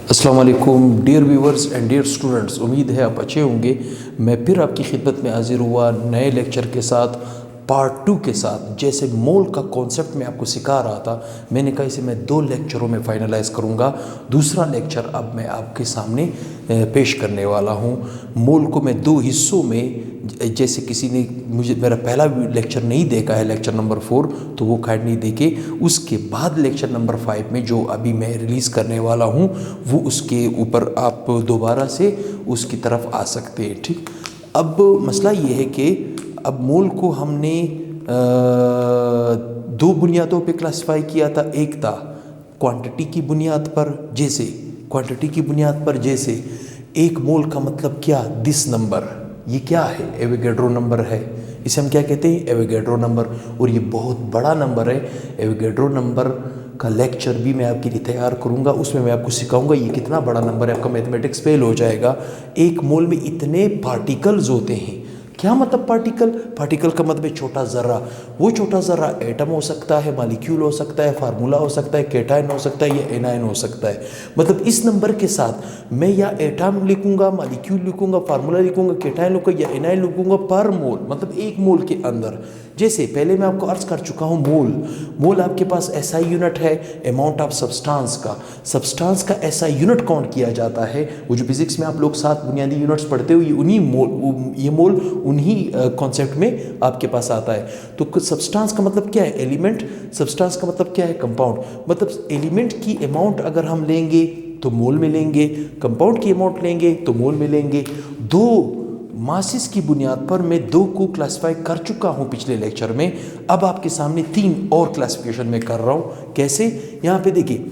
अस्सलाम वालेकुम dear viewers and dear students, उम्मीद है आप अच्छे होंगे। मैं फिर आपकी खिदमत में हाजिर हुआ नए लेक्चर के साथ, पार्ट 2 के साथ। जैसे मोल का कॉन्सेप्ट मैं आपको सिखा रहा था, मैंने कहा इसे मैं 2 लेक्चरों में फाइनलाइज़ करूंगा। दूसरा लेक्चर अब मैं आपके सामने पेश करने वाला हूं। मोल को मैं 2 हिस्सों में, जैसे किसी ने मुझे मेरा पहला लेक्चर नहीं देखा है, लेक्चर नंबर 4, तो वो काइंडली देखे। उसके बाद लेक्चर नंबर 5 में जो अभी मैं रिलीज़ करने वाला हूँ, वो उसके ऊपर आप दोबारा से उसकी तरफ आ सकते हैं। ठीक, अब मसला ये है कि अब मोल को हमने 2 बुनियादों पे क्लासिफाई किया था। एक था क्वांटिटी की बुनियाद पर, जैसे क्वांटिटी की बुनियाद पर, जैसे एक मोल का मतलब क्या, दिस नंबर, ये क्या है, एवोगैड्रो नंबर है। इसे हम क्या कहते हैं, एवोगैड्रो नंबर। और ये बहुत बड़ा नंबर है। एवोगैड्रो नंबर का लेक्चर भी मैं आपके लिए तैयार करूंगा, उसमें मैं आपको सिखाऊंगा ये कितना बड़ा नंबर है। आपका मैथमेटिक्स फेल हो जाएगा। एक मोल में इतने पार्टिकल्स होते हैं। क्या मतलब पार्टिकल? पार्टिकल का मतलब है छोटा ज़र्रा। वो छोटा ज़र्रा एटम हो सकता है, मॉलिक्यूल हो सकता है, फार्मूला हो सकता है, कैटायन हो सकता है, या एनायन हो सकता है। मतलब इस नंबर के साथ मैं या एटम लिखूंगा, मॉलिक्यूल लिखूंगा, फार्मूला लिखूंगा, कैटायन लिखूंगा या एनायन लिखूंगा पर मोल, मतलब एक मोल के अंदर। जैसे पहले मैं आपको अर्ज कर चुका हूँ, मोल आपके पास एसआई यूनिट है, अमाउंट ऑफ सब्सटेंस का एसआई यूनिट काउंट किया जाता है। वो जो फिजिक्स में आप लोग 7 बुनियादी यूनिट्स पढ़ते हो, ये मोल उन्हीं कॉन्सेप्ट में आपके पास आता है। तो सब्सटेंस का मतलब क्या है, एलिमेंट। सब्सटेंस का मतलब क्या है, कंपाउंड। मतलब एलिमेंट की अमाउंट अगर हम लेंगे तो मोल में लेंगे, कंपाउंड की अमाउंट लेंगे तो मोल में लेंगे। 2 मासेस की बुनियाद पर मैं 2 को क्लासिफाई कर चुका हूं पिछले लेक्चर में। अब आपके सामने 3 और क्लासिफिकेशन में कर रहा हूं। कैसे, यहां पे देखिए,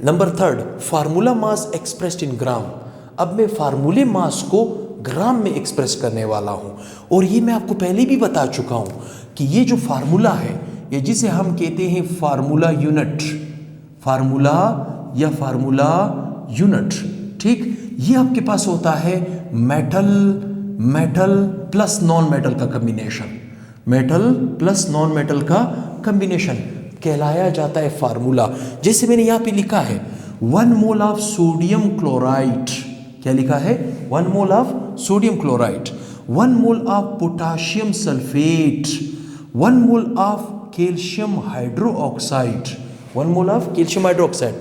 number 3, formula mass expressed in gram. अब मैं फार्मूले मास को ग्राम में एक्सप्रेस करने वाला हूं। और ये मैं आपको पहले भी बता चुका हूं कि ये जो फार्मूला है, ये जिसे हम कहते हैं फार्मूला यूनिट, फार्मूला या फार्मूला यूनिट, ठीक, ये आपके पास होता है मेटल प्लस नॉन मेटल का combination. Metal plus non metal का कॉम्बिनेशन कहलाया जाता है फार्मूला। जैसे मैंने यहां पे लिखा है 1 मोल ऑफ सोडियम क्लोराइड। क्या लिखा है, 1 mole of sodium chloride, 1 mole of potassium sulphate, 1 mole of calcium hydroxide, 1 mole of calcium hydroxide,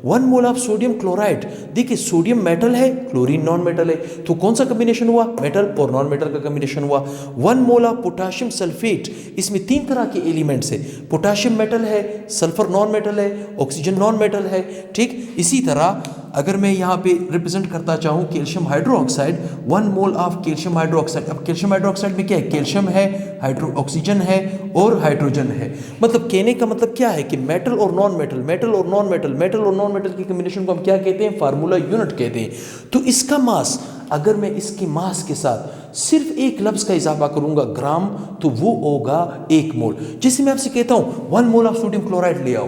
1 mole of sodium chloride. देखिए, सोडियम मेटल है, क्लोरीन नॉन मेटल है, तो कौन सा कॉम्बिनेशन हुआ, मेटल और नॉन मेटल का कॉम्बिनेशन हुआ। 1 मोल ऑफ पोटाशियम सल्फेट, इसमें 3 तरह के एलिमेंट्स है, पोटाशियम मेटल है, सल्फर नॉन मेटल है, ऑक्सीजन नॉन मेटल है। ठीक, इसी तरह अगर मैं यहाँ पे रिप्रेजेंट करता चाहूँ calcium hydroxide, 1 mole of calcium hydroxide. अब कैल्शियम हाइड्रोक्साइड में क्या है, कैल्शियम है, ऑक्सीजन है और हाइड्रोजन है। मतलब कहने का मतलब क्या है कि मेटल और नॉन मेटल, मेटल और नॉन मेटल, मेटल और नॉन मेटल की कॉम्बिनेशन को हम क्या कहते हैं, फार्मूला यूनिट कहते हैं। तो इसका मास, अगर मैं इसके मास के साथ सिर्फ एक लफ्ज का इजाफा करूंगा, ग्राम, तो वो होगा 1 मोल। जैसे मैं आपसे कहता हूं 1 मोल ऑफ सोडियम क्लोराइड ले आओ,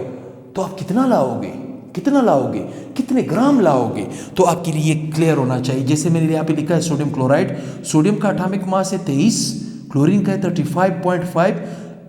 तो आप कितना लाओगे, कितने ग्राम लाओगे, तो आपके लिए क्लियर होना चाहिए। जैसे मैंने यहाँ पे लिखा है सोडियम क्लोराइड, सोडियम का एटॉमिक मास है 23, क्लोरीन का है 35.5।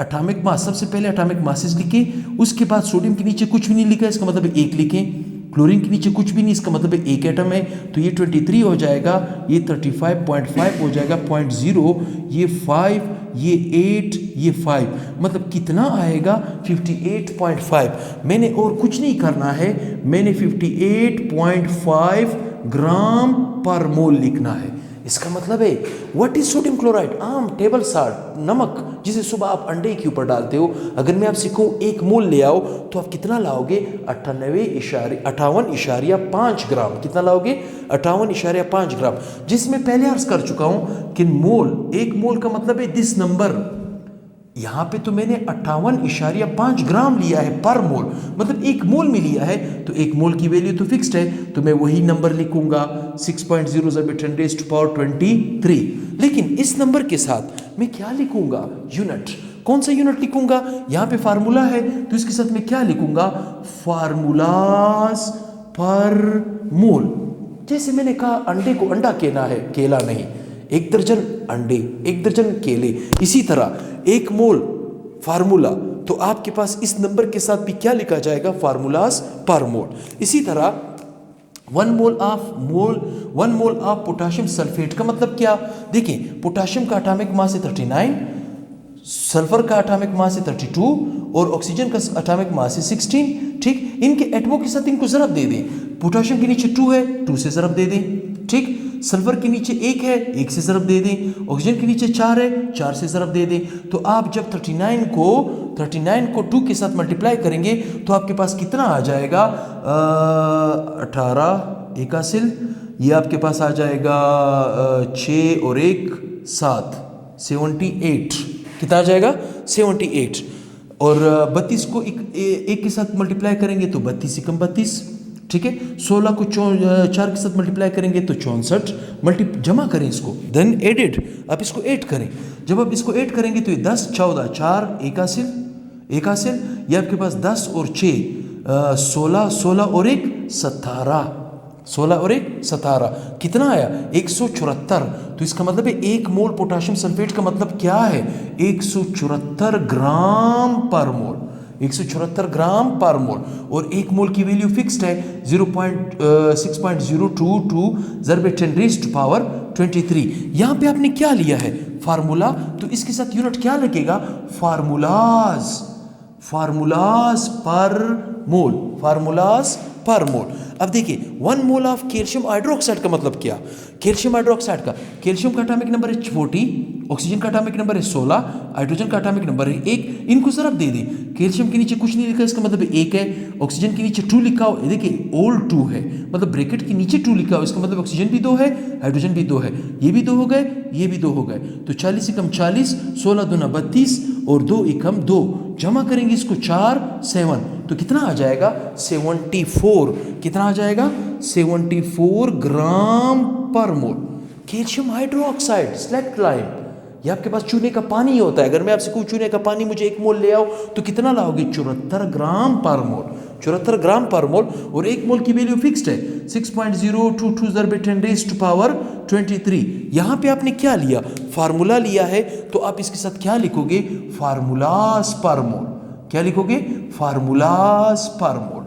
एटॉमिक मास, सबसे पहले एटॉमिक मासेस लिखे, उसके बाद सोडियम के नीचे कुछ भी नहीं लिखा, इसका मतलब 1 लिखें। क्लोरीन के नीचे कुछ भी नहीं, इसका मतलब 1 एटम है, तो ये 23 हो जाएगा, ये 35.5 हो जाएगा, 0.0, ये 5, ये 8, ये 5, मतलब कितना आएगा, 58.5। मैंने और कुछ नहीं करना है, मैंने 58.5 ग्राम पर मोल लिखना है। इसका मतलब है व्हाट इज सोडियम क्लोराइड, आम टेबल साल्ट, नमक, जिसे सुबह आप अंडे के ऊपर डालते हो। अगर मैं आपसे कहूँ 1 मोल ले आओ, तो आप कितना लाओगे, 58.5 ग्राम। कितना लाओगे, 58.5 ग्राम। जिसमें पहले अर्ज कर चुका हूं कि मोल, 1 मोल का मतलब है दिस नंबर। यहां पे तो मैंने 58.5 ग्राम लिया है पर मोल, मतलब 1 मोल में लिया है, तो 1 मोल की वैल्यू तो फिक्स्ड है, तो मैं वही नंबर लिखूंगा 6.0×10⁻23। लेकिन इस नंबर के साथ मैं क्या लिखूंगा, यूनिट। कौन सा यूनिट लिखूंगा, यहां पे फार्मूला है, तो इसके साथ मैं क्या लिखूंगा, फार्मूलास पर मोल। जैसे मैंने कहा अंडे को अंडा कहना है, केला नहीं। 1 दर्जन अंडे, 1 दर्जन केले। इसी तरह 1 मोल फार्मूला, तो आपके पास इस नंबर के साथ भी क्या लिखा जाएगा, फार्मूलास पर मोल। इसी तरह one mole of potassium sulphate का मतलब क्या? देखिए, पोटाशियम का एटॉमिक मास है 39, सल्फर का एटॉमिक मास है 32 और ऑक्सीजन का एटॉमिक मास है 16। ठीक, इनके एटमों के साथ इनको ज़रब दे दें। पोटाशियम के नीचे 2 है, 2 से ज़रब दे दें। ठीक, सल्फर के नीचे 1 है, 1 से ज़रब दे दें। ऑक्सीजन के नीचे 4 है, 4 से ज़रब दे दें। तो आप जब 39 को 2 के साथ मल्टीप्लाई करेंगे तो आपके पास कितना आ जाएगा? 18 एकासिल, ये आपके पास आ जाएगा 6 और 1 7, 78। कितना आ जाएगा? 78। और 32 को एक के साथ मल्टीप्लाई करेंगे तो 32 एकम 32। ठीक है, 16 को 4 के साथ मल्टीप्लाई करेंगे तो 64। जमा करें इसको, देन एडेड, आप इसको ऐड करें। जब आप इसको ऐड करेंगे तो ये 10 14 4 एकासिल, ये आपके पास 10 और 6 16 और 1 17, 16 और 1 17। कितना आया? 174। तो इसका मतलब है 1 मोल पोटाशियम सल्फेट का मतलब क्या है? 174 ग्राम पर मोल, 174 ग्राम पर मोल। और 1 मोल की वैल्यू फिक्स्ड है 0.6.022 ज़रबे 10⁻23। यहाँ पे आपने क्या लिया है? फार्मूला। तो इसके साथ यूनिट क्या लगेगा? फार्मूलाज पर मोल। अब देखिए, 1 मोल ऑफ कैल्शियम हाइड्रोक्साइड का मतलब क्या? कैल्शियम हाइड्रोक्साइड का, कैल्शियम का एटॉमिक नंबर है 40, ऑक्सीजन का एटॉमिक नंबर है 16, हाइड्रोजन का एटॉमिक नंबर है 1। इनको ज़रब दे दें। कैल्शियम के नीचे कुछ नहीं लिखा, इसका मतलब 1 है। ऑक्सीजन के नीचे 2 लिखा हो, देखिए ओल 2 है, मतलब ब्रैकेट के नीचे 2 लिखा हो, इसका मतलब ऑक्सीजन भी 2 है, हाइड्रोजन भी 2 है। ये भी 2 हो गए, ये भी 2 हो गए। तो 40 एकम 40, 16 दूना 32 और 2 एकम 2। जमा करेंगे इसको 4 7, तो कितना आ जाएगा? 74। कितना आ जाएगा? 74 ग्राम पर मोल कैल्शियम हाइड्रोक्साइड स्लैक्ट लाइम। ये आपके पास चूने का पानी होता है। अगर मैं आपसे कहूँ चूने का पानी मुझे 1 मोल ले आओ, तो कितना लाओगे? 74 ग्राम पर मोल, 74 ग्राम पर मोल। और 1 मोल की वैल्यू फिक्स्ड है 6.022 ज़रबे 10⁻23। यहाँ पे आपने क्या लिया? फार्मूला लिया है। तो आप इसके साथ क्या लिखोगे? फार्मूलास पर मोल। क्या लिखोगे? फार्मूलास पर मोल।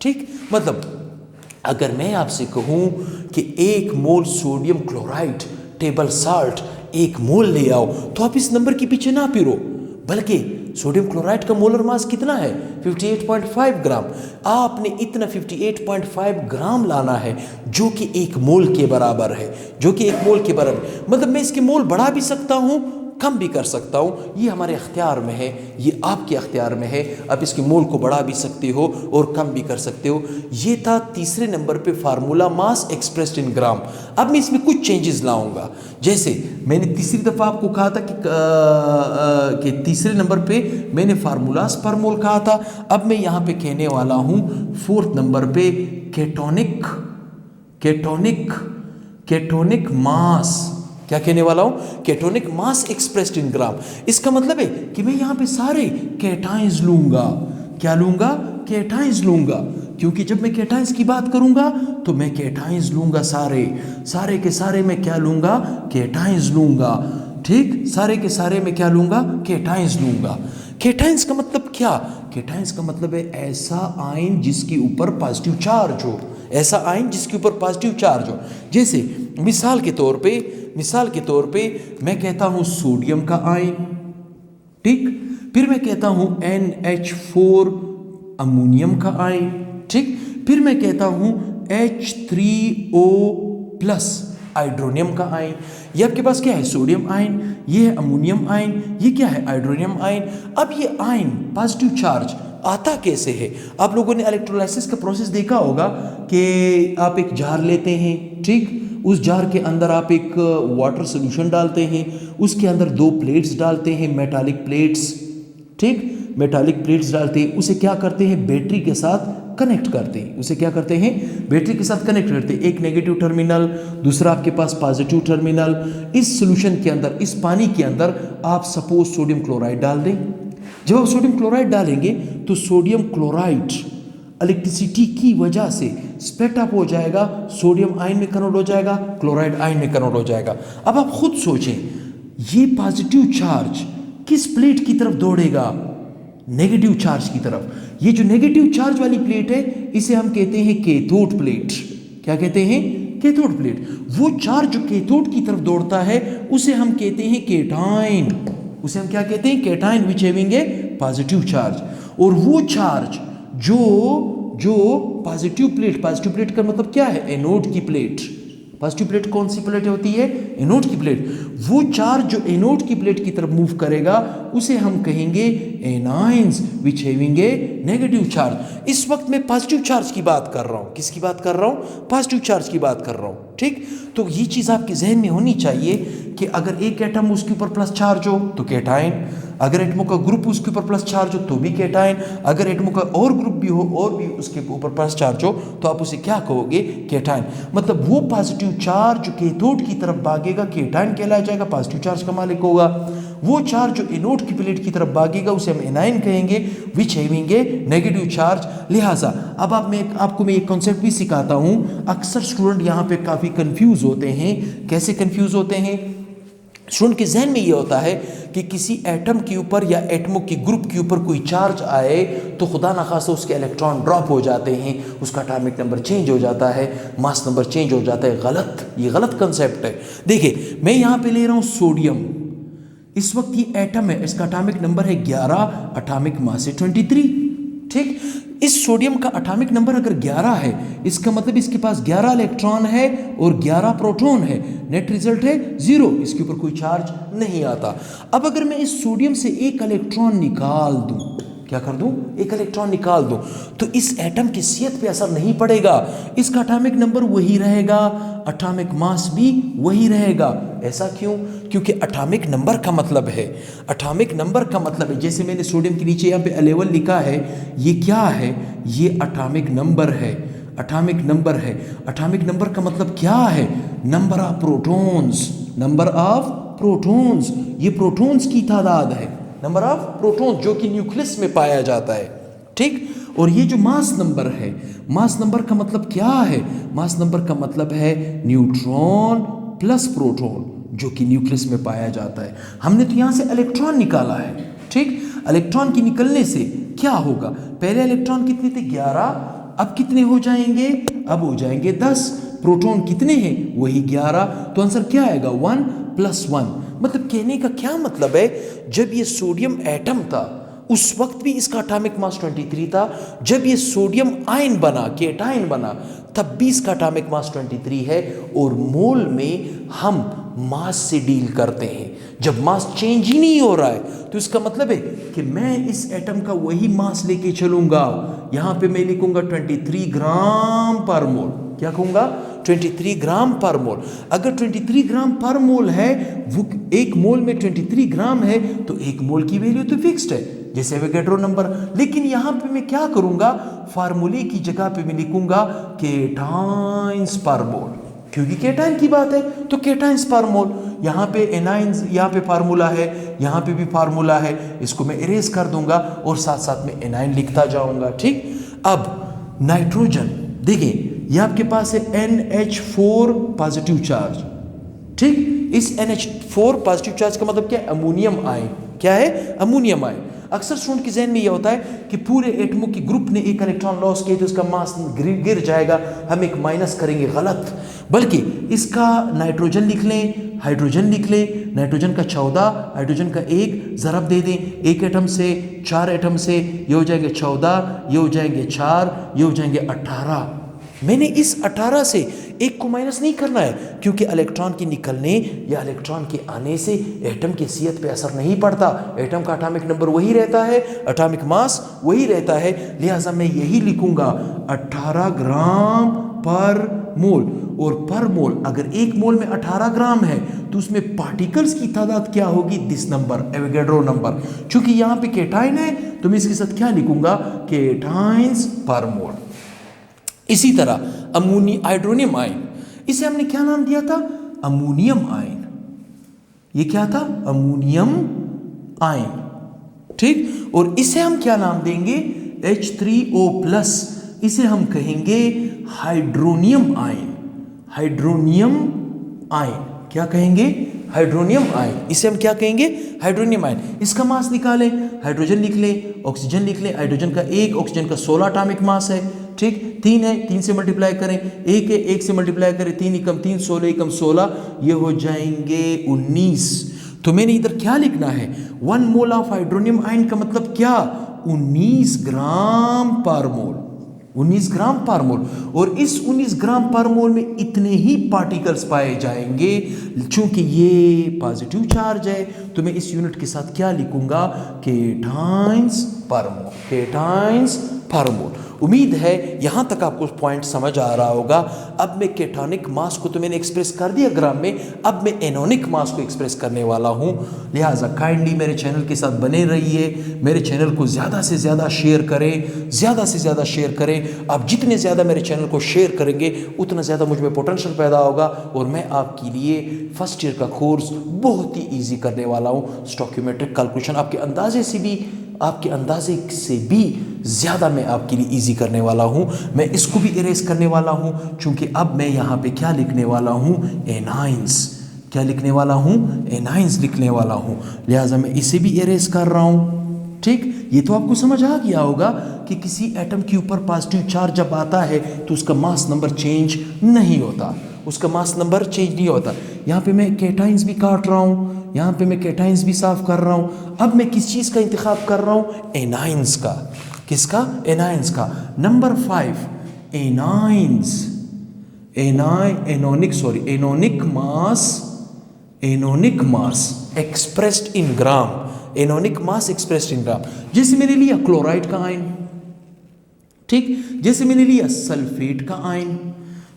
ठीक, मतलब अगर मैं आपसे कहूँ कि 1 मोल सोडियम क्लोराइड टेबल साल्ट 1 मोल ले आओ, तो आप इस नंबर के पीछे ना फिरो, बल्कि सोडियम क्लोराइड का मोलर मास कितना है? 58.5 ग्राम। आपने इतना 58.5 ग्राम लाना है, जो कि 1 मोल के बराबर है, मतलब मैं इसके मोल बढ़ा भी सकता हूँ, कम भी कर सकता हूँ। ये हमारे अख्तियार में है, ये आपके अख्तियार में है। आप इसके मोल को बढ़ा भी सकते हो और कम भी कर सकते हो। ये था तीसरे नंबर पे formula mass expressed in gram. अब मैं इसमें कुछ चेंजेस लाऊंगा। जैसे मैंने तीसरी दफ़ा आपको कहा था कि तीसरे नंबर पे मैंने फार्मूलास पर मोल कहा था। अब मैं यहाँ पे कहने वाला हूँ 4th नंबर पे केटोनिक मास। क्या कहने वाला हूं? केटोनिक मास एक्सप्रेस्ड इन ग्राम। इसका मतलब है कि मैं यहां पे सारे कैटाइंस लूंगा। क्या लूंगा? कैटाइंस लूंगा, क्योंकि जब मैं कैटाइंस की बात करूंगा तो मैं कैटाइंस लूंगा, सारे के सारे मैं क्या लूंगा? कैटाइंस लूंगा। ठीक, सारे के सारे मैं क्या लूंगा? कैटाइंस लूंगा। कैटाइंस का मतलब क्या? कैटाइंस का मतलब है ऐसा आयन जिसके ऊपर पॉजिटिव चार्ज हो, ऐसा आयन जिसके ऊपर पॉजिटिव चार्ज हो। जैसे मिसाल के तौर पे मैं कहता हूं सोडियम का आयन, ठीक, फिर मैं कहता हूं NH4 अमोनियम का आयन, ठीक, फिर मैं कहता हूं H3O प्लस हाइड्रोनियम का आयन। ये आपके पास क्या है? सोडियम आयन, ये है अमोनियम आयन, ये क्या है? Hydronium ion. अब ये आयन पॉजिटिव चार्ज आता कैसे है? आप लोगों ने इलेक्ट्रोलाइसिस का प्रोसेस देखा होगा कि आप एक जार लेते हैं, ठीक, उस जार के अंदर आप एक वाटर सोल्यूशन डालते हैं, उसके अंदर 2 प्लेट्स डालते हैं, मेटालिक प्लेट्स, ठीक, मेटालिक प्लेट्स डालते हैं, उसे क्या करते हैं? बैटरी के साथ कनेक्ट करते हैं। बैटरी के साथ कनेक्ट करते हैं। एक नेगेटिव टर्मिनल, दूसरा आपके पास पॉजिटिव टर्मिनल। इस सोल्यूशन के अंदर, इस पानी के अंदर आप सपोज सोडियम क्लोराइड डाल दें। जब आप सोडियम क्लोराइड डालेंगे तो सोडियम क्लोराइड इलेक्ट्रिसिटी की वजह से स्प्लिट अप हो जाएगा, सोडियम आयन में कन्वर्ट हो जाएगा, क्लोराइड आयन में कन्वर्ट हो जाएगा। अब आप खुद सोचें, ये पॉजिटिव चार्ज किस प्लेट की तरफ दौड़ेगा? नेगेटिव चार्ज की तरफ। ये जो नेगेटिव चार्ज वाली प्लेट है, इसे हम कहते हैं कैथोड प्लेट। क्या कहते हैं? Cathode plate. वो चार्ज जो कैथोड की तरफ दौड़ता है उसे हम कहते हैं कैटाइन। उसे हम क्या कहते हैं? Cation, which having a positive charge. और वो चार्ज जो पॉजिटिव प्लेट का मतलब क्या है? एनोड की प्लेट। पॉजिटिव प्लेट कौन सी प्लेट होती है? एनोड की प्लेट। वो चार्ज जो एनोड की प्लेट की तरफ मूव करेगा उसे हम कहेंगे anions, which having a negative charge. इस वक्त मैं पॉजिटिव चार्ज की बात कर रहा हूं। किसकी बात कर रहा हूं? पॉजिटिव चार्ज की बात कर रहा हूं। ठीक, तो ये चीज आपके जहन में होनी चाहिए कि अगर एक एटम उसके ऊपर प्लस चार्ज हो तो कैटाइन, अगर एटमों का ग्रुप उसके ऊपर प्लस चार्ज हो तो भी कैटाइन, अगर एटमों का और ग्रुप भी हो और भी उसके ऊपर प्लस चार्ज हो तो आप उसे क्या कहोगे? कैटाइन। मतलब वो पॉजिटिव चार्ज जो कैथोड की तरफ भागेगा कैटाइन कहलाया जाएगा, पॉजिटिव चार्ज का मालिक होगा। वो चार्ज जो एनोड की प्लेट की तरफ भागेगा उसे हम एनाइन कहेंगे, which having a negative charge. लिहाजा अब आपको मैं एक कॉन्सेप्ट भी सिखाता हूं। अक्सर स्टूडेंट यहाँ पे काफ़ी कंफ्यूज होते हैं। कैसे कंफ्यूज होते हैं? स्टूडेंट के जहन में ये होता है कि किसी एटम के ऊपर या एटमों के ग्रुप के ऊपर कोई चार्ज आए तो खुदा न खासा उसके इलेक्ट्रॉन ड्रॉप हो जाते हैं, उसका एटॉमिक नंबर चेंज हो जाता है, मास नंबर चेंज हो जाता है। गलत, ये गलत कंसेप्ट है। देखिए मैं यहाँ पे ले रहा हूँ सोडियम। इस वक्त ये एटम है, इसका एटॉमिक नंबर है 11, एटॉमिक मास है 23। ठीक, इस सोडियम का एटॉमिक नंबर अगर 11 है इसका मतलब इसके पास 11 इलेक्ट्रॉन है और 11 प्रोटॉन है। नेट रिजल्ट है 0, इसके ऊपर कोई चार्ज नहीं आता। अब अगर मैं इस सोडियम से एक इलेक्ट्रॉन निकाल दूं, क्या कर दूं? एक इलेक्ट्रॉन निकाल दूं, तो इस एटम की सेहत पे असर नहीं पड़ेगा। इसका एटॉमिक नंबर वही रहेगा, एटॉमिक मास भी वही रहेगा। ऐसा क्यों? क्योंकि एटॉमिक नंबर का मतलब है, एटॉमिक नंबर का मतलब है, जैसे मैंने सोडियम के नीचे यहाँ पे 11 लिखा है, ये क्या है? ये एटॉमिक नंबर है। एटॉमिक नंबर है। एटॉमिक नंबर का मतलब क्या है? Number of protons. Number of protons, ये प्रोटॉन्स की तादाद है। नंबर ऑफ प्रोटॉन जो कि न्यूक्लियस में पाया जाता है। ठीक, और ये जो मास नंबर है, मास नंबर का मतलब क्या है? मास नंबर का मतलब है न्यूट्रॉन प्लस प्रोटॉन जो कि न्यूक्लियस में पाया जाता है। हमने तो यहाँ से इलेक्ट्रॉन निकाला है। ठीक, इलेक्ट्रॉन की निकलने से क्या होगा? पहले इलेक्ट्रॉन कितने थे? 11, अब कितने हो जाएंगे? अब हो जाएंगे 10। प्रोटॉन कितने हैं? वही 11। तो आंसर क्या आएगा? 1 + 1। मतलब कहने का क्या मतलब है, जब ये सोडियम एटम था उस वक्त भी इसका एटॉमिक मास 23 था। जब ये सोडियम आयन बना, कैटायन बना, तब भी इसका एटॉमिक मास 23 है। और मोल में हम मास से डील करते हैं। जब मास चेंज ही नहीं हो रहा है तो इसका मतलब है कि मैं इस एटम का वही मास लेके चलूंगा। यहां पे मैं लिखूंगा 23 ग्राम पर मोल। क्या कहूंगा? 23 ग्राम पर मोल। अगर 23 ग्राम पर मोल है, वो एक मोल में 23 ग्राम है, तो एक मोल की वैल्यू तो फिक्स्ड है, जैसे एवोगैड्रो नंबर। लेकिन यहां पे मैं क्या करूंगा? फार्मूले की जगह पे मैं लिखूंगा कैटाइन्स पर मोल, क्योंकि कैटाइन की बात है तो कैटाइन्स पर मोल। यहाँ पे एनाइन्स, यहाँ पे फार्मूला है, यहाँ पे भी फार्मूला है, इसको मैं इरेज कर दूंगा और साथ साथ में एनाइन लिखता जाऊंगा। ठीक, अब नाइट्रोजन देखिए, ये आपके पास है NH4 पॉजिटिव चार्ज। ठीक, इस NH4 पॉजिटिव चार्ज का मतलब क्या है? Ammonium ion. क्या है? Ammonium ion. अक्सर स्टूडेंट के जहन में यह होता है कि पूरे एटमों के ग्रुप ने एक इलेक्ट्रॉन लॉस किया तो इसका मास गिर जाएगा, हम एक माइनस करेंगे। गलत, बल्कि इसका नाइट्रोजन लिख लें, हाइड्रोजन लिख लें। नाइट्रोजन का 14, हाइड्रोजन का 1 ज़रब दे दें। एक एटम से 4 एटम से ये हो जाएंगे 14, ये हो जाएंगे 4, ये हो जाएंगे 18। मैंने इस 18 से एक को माइनस नहीं करना है, क्योंकि इलेक्ट्रॉन के निकलने या इलेक्ट्रॉन के आने से एटम की सेहत पे असर नहीं पड़ता। एटम का एटॉमिक नंबर वही रहता है, एटॉमिक मास वही रहता है। लिहाजा मैं यही लिखूंगा 18 ग्राम पर मोल। और पर मोल, अगर एक मोल में 18 ग्राम है तो उसमें पार्टिकल्स की तादाद क्या होगी? This number, Avogadro number. चूंकि यहाँ पे कैटाइन है तो मैं इसके साथ क्या लिखूंगा? कैटाइन्स पर मोल। इसी तरह हाइड्रोनियम आयन, इसे हमने क्या नाम दिया था? Ammonium ion. ये क्या था? Ammonium ion. ठीक, और इसे हम क्या नाम देंगे? H3O+। इसे हम कहेंगे हाइड्रोनियम आयन। हाइड्रोनियम आयन क्या कहेंगे? Hydronium ion. इसे हम क्या कहेंगे? Hydronium ion. इसका मास निकालें, हाइड्रोजन लिख लें, ऑक्सीजन लिख लें। हाइड्रोजन का 1, ऑक्सीजन का 16 एटॉमिक मास है। ठीक, 3 है, 3 से मल्टीप्लाई करें, 1 है, 1 से मल्टीप्लाई करें, 3 एकम 3, 16 एकम 16, ये हो जाएंगे 19। तो मैंने इधर क्या लिखना है, 1 मोल ऑफ हाइड्रोनियम आयन का मतलब क्या, 19 ग्राम पर मोल, 19 ग्राम पर मोल। और इस 19 ग्राम पर मोल में इतने ही पार्टिकल्स पाए जाएंगे। चूंकि ये पॉजिटिव चार्ज है तो मैं इस यूनिट के साथ क्या लिखूंगा, केटाइंस पर मोल, केटाइंस पर मोल। उम्मीद है यहां तक आपको पॉइंट समझ आ रहा होगा। अब मैं केटोनिक मास को तो मैंने एक्सप्रेस कर दिया ग्राम में, अब मैं एनोनिक मास को एक्सप्रेस करने वाला हूं। लिहाजा काइंडली मेरे चैनल के साथ बने रहिए, मेरे चैनल को ज़्यादा से ज़्यादा शेयर करें, ज़्यादा से ज़्यादा शेयर करें। आप जितने ज़्यादा मेरे चैनल को शेयर करेंगे उतना ज़्यादा मुझ में पोटेंशियल पैदा होगा और मैं आपके लिए फर्स्ट ईयर का कोर्स बहुत ही ईजी करने वाला हूँ। स्टोइकियोमेट्रिक कैलकुलेशन आपके अंदाजे से भी ज़्यादा मैं आपके लिए इजी करने वाला हूं। मैं इसको भी इरेज करने वाला हूं, क्योंकि अब मैं यहां पे क्या लिखने वाला हूं, एनाइंस। क्या लिखने वाला हूं, एनाइंस लिखने वाला हूं। लिहाजा मैं इसे भी इरेज कर रहा हूं। ठीक, ये तो आपको समझ आ गया होगा कि किसी एटम के ऊपर पॉजिटिव चार्ज जब आता है तो उसका मास नंबर चेंज नहीं होता, उसका मास नंबर चेंज नहीं होता। यहाँ पे मैं केटाइंस भी काट रहा हूँ, यहाँ पे मैं केटाइंस भी साफ कर रहा हूँ। अब मैं किस चीज़ का इंतखाब कर रहा हूँ, एनाइंस का। किसका, एनाइंस का। Number 5, anions, anionic mass expressed in gram, anionic mass expressed in gram. जैसे मैंने लिया क्लोराइड का आयन, ठीक, जैसे मैंने लिया सल्फेट का आयन,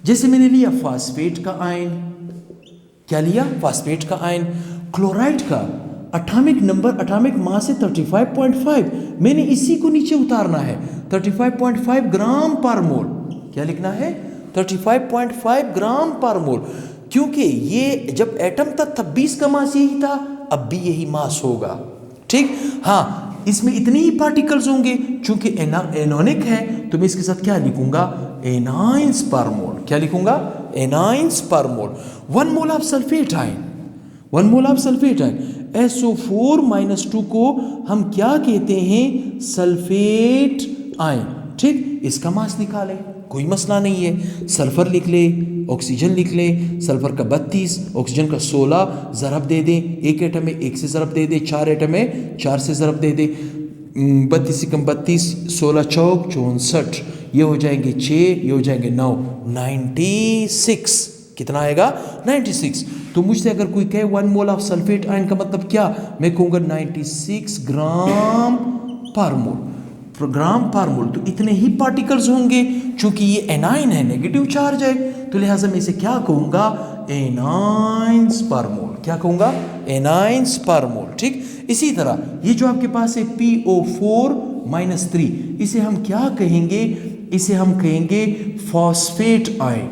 जैसे मैंने लिया फास्फेट का आयन। क्या लिया, फास्फेट का आयन। क्लोराइड का एटॉमिक नंबर, एटॉमिक मास है 35.5, मैंने इसी को नीचे उतारना है, 35.5 ग्राम पर मोल। क्या लिखना है, 35.5 ग्राम पर मोल, क्योंकि ये जब एटम था तब भी इसका मास यही था, अब भी यही मास होगा। ठीक, हाँ, इसमें इतने ही पार्टिकल्स होंगे। चूंकि एनोनिक है तो मैं इसके साथ क्या लिखूंगा, एनाइंस पर मोल। क्या लिखूंगा, एनाइंस पर मोल। 1 mole of sulphate ion, 1 mole of sulphate ion, SO4-2 को हम क्या कहते हैं, सल्फेट आयन। ठीक, इसका मास निकालें, कोई मसला नहीं है। सल्फर लिख ले, ऑक्सीजन लिख ले, सल्फर का 32, ऑक्सीजन का 16, ज़रब दे दें, एक एटम में 1 से ज़रब दे दें, 4 एटम में 4 से ज़रब दे दें, 32 कम 32, 16 चौक 64, ये हो जाएंगे 6, ये हो जाएंगे 9, 96। कितना आएगा, 96। तो मुझसे अगर कोई कहे 1 मोल ऑफ सल्फेट आयन का मतलब क्या, मैं कहूँगा 96 ग्राम पर मोल, ग्राम पर मोल। तो इतने ही पार्टिकल्स होंगे, चूंकि ये एनाइन है, नेगेटिव चार्ज है, तो लिहाजा मैं इसे क्या कहूँगा, एनाइंस पर मोल। क्या कहूँगा, एनाइंस पर मोल। ठीक, इसी तरह ये जो आपके पास है PO4-3, इसे हम क्या कहेंगे, इसे हम कहेंगे फॉस्फेट आयन।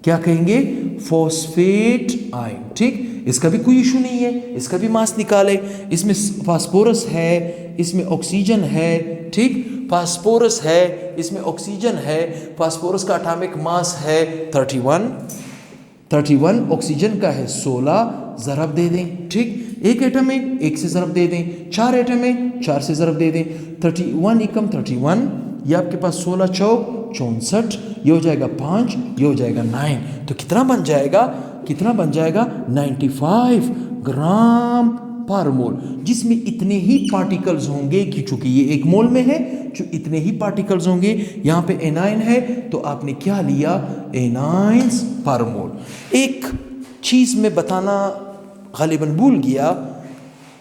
क्या कहेंगे, फॉस्फेट आयन। ठीक, इसका भी कोई इशू नहीं है, इसका भी मास निकाले। इसमें फास्फोरस है, इसमें ऑक्सीजन है। ठीक, फास्फोरस है, इसमें ऑक्सीजन है। फास्फोरस का एटॉमिक मास है 31, ऑक्सीजन का है 16, ज़रब दे दें। ठीक, एक एटम में 1 से ज़रब दे दें, 4 एटम में 4 से ज़रब दे दें, 31 एकम 31, ये आपके पास 16 चौक 64, ये हो जाएगा 5, ये हो जाएगा 9। तो कितना बन जाएगा, कितना बन जाएगा, 95 ग्राम पर मोल, जिसमें इतने ही पार्टिकल्स होंगे कि चूंकि ये 1 मोल में है, जो इतने ही पार्टिकल्स होंगे। यहाँ पे एनाइन है तो आपने क्या लिया, एनाइंस पर मोल। एक चीज़ में बताना गालिबन भूल गया,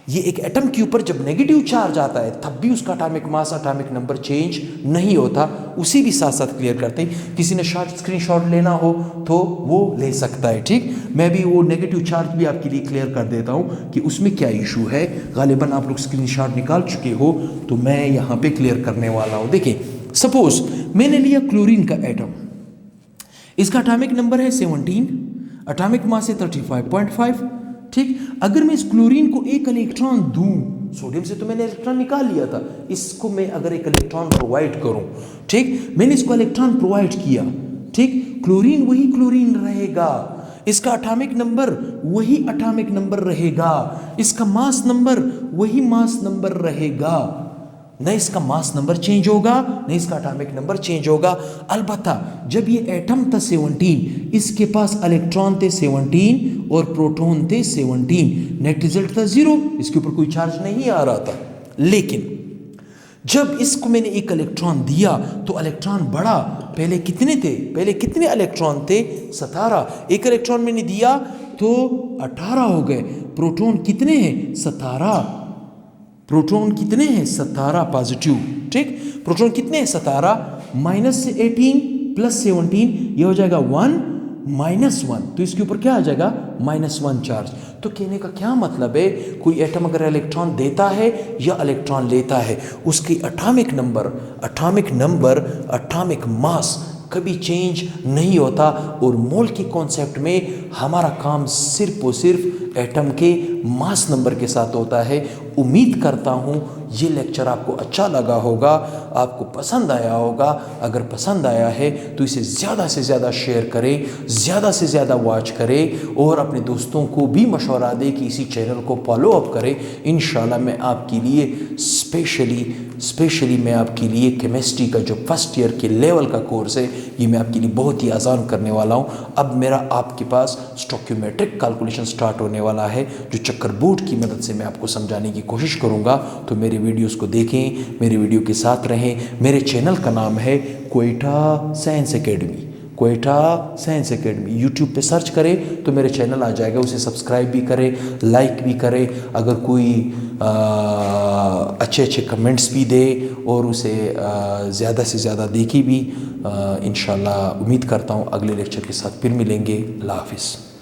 ये एक एटम के ऊपर जब नेगेटिव चार्ज आता है तब भी उसका atomic mass, atomic number change नहीं होता। उसी भी साथ साथ क्लियर करते हैं। किसी ने स्क्रीनशॉट लेना हो तो वो ले सकता है। ठीक, मैं भी वो नेगेटिव चार्ज भी आपके लिए क्लियर कर देता हूँ कि उसमें क्या इशू है। गालिबन आप लोग स्क्रीनशॉट निकाल चुके हो तो मैं यहाँ पे क्लियर करने वाला हूँ। देखिए, सपोज मैंने लिया क्लोरीन का एटम, इसका एटॉमिक नंबर है 17, एटॉमिक मास है 35.5। ठीक, अगर मैं इस क्लोरीन को एक इलेक्ट्रॉन दूं, सोडियम से तो मैंने इलेक्ट्रॉन निकाल लिया था, इसको मैं अगर एक इलेक्ट्रॉन प्रोवाइड करूं, ठीक, मैंने इसको इलेक्ट्रॉन प्रोवाइड किया, ठीक, क्लोरीन वही क्लोरीन रहेगा, इसका एटॉमिक नंबर वही एटॉमिक नंबर रहेगा, इसका मास नंबर वही मास नंबर रहेगा। न इसका मास नंबर चेंज होगा, न इसका एटॉमिक नंबर चेंज होगा। अलबत्ता जब ये एटम था 17, इसके पास इलेक्ट्रॉन थे 17 और प्रोटॉन थे 17, नेट रिजल्ट था 0, इसके ऊपर कोई चार्ज नहीं आ रहा था। लेकिन जब इसको मैंने एक इलेक्ट्रॉन दिया तो इलेक्ट्रॉन बढ़ा। पहले कितने थे? पहले कितने इलेक्ट्रॉन थे? 17। एक इलेक्ट्रॉन मैंने दिया तो 18 हो गए। प्रोटॉन कितने हैं? 17। प्रोटॉन कितने हैं? 17 पॉजिटिव। ठीक, प्रोटॉन कितने हैं? 17 माइनस से 18 प्लस 17, ये हो जाएगा 1 माइनस 1, तो इसके ऊपर क्या आ जाएगा? -1 चार्ज। तो कहने का क्या मतलब है, कोई एटम अगर इलेक्ट्रॉन देता है या इलेक्ट्रॉन लेता है, उसकी एटॉमिक नंबर, एटॉमिक मास कभी चेंज नहीं होता। और मोल के कॉन्सेप्ट में हमारा काम सिर्फ और सिर्फ एटम के मास नंबर के साथ होता है। उम्मीद करता हूँ ये लेक्चर आपको अच्छा लगा होगा, आपको पसंद आया होगा। अगर पसंद आया है तो इसे ज़्यादा से ज़्यादा शेयर करें, ज़्यादा से ज़्यादा वॉच करें और अपने दोस्तों को भी मशवरा दें कि इसी चैनल को फॉलो अप करें। इंशाल्लाह मैं आपके लिए स्पेशली मैं आपके लिए केमिस्ट्री का जो फर्स्ट ईयर के लेवल का कोर्स है, ये मैं आपके लिए बहुत ही आसान करने वाला हूँ। अब मेरा आपके पास स्टोक्योमेट्रिक कैलकुलेशन स्टार्ट होने वाला है, जो चक्कर बोर्ड की मदद से मैं आपको समझाने की कोशिश करूँगा। तो मेरे वीडियोस को देखें, मेरे वीडियो के साथ रहें। मेरे चैनल का नाम है Quetta science academy. Quetta science academy YouTube पे सर्च करें तो मेरे चैनल आ जाएगा। उसे सब्सक्राइब भी करें, लाइक भी करें। अगर कोई अच्छे कमेंट्स भी दे और उसे ज़्यादा से ज़्यादा देखी भी। इंशाल्लाह उम्मीद करता हूँ अगले लेक्चर के साथ फिर मिलेंगे। अल्लाह हाफिज़।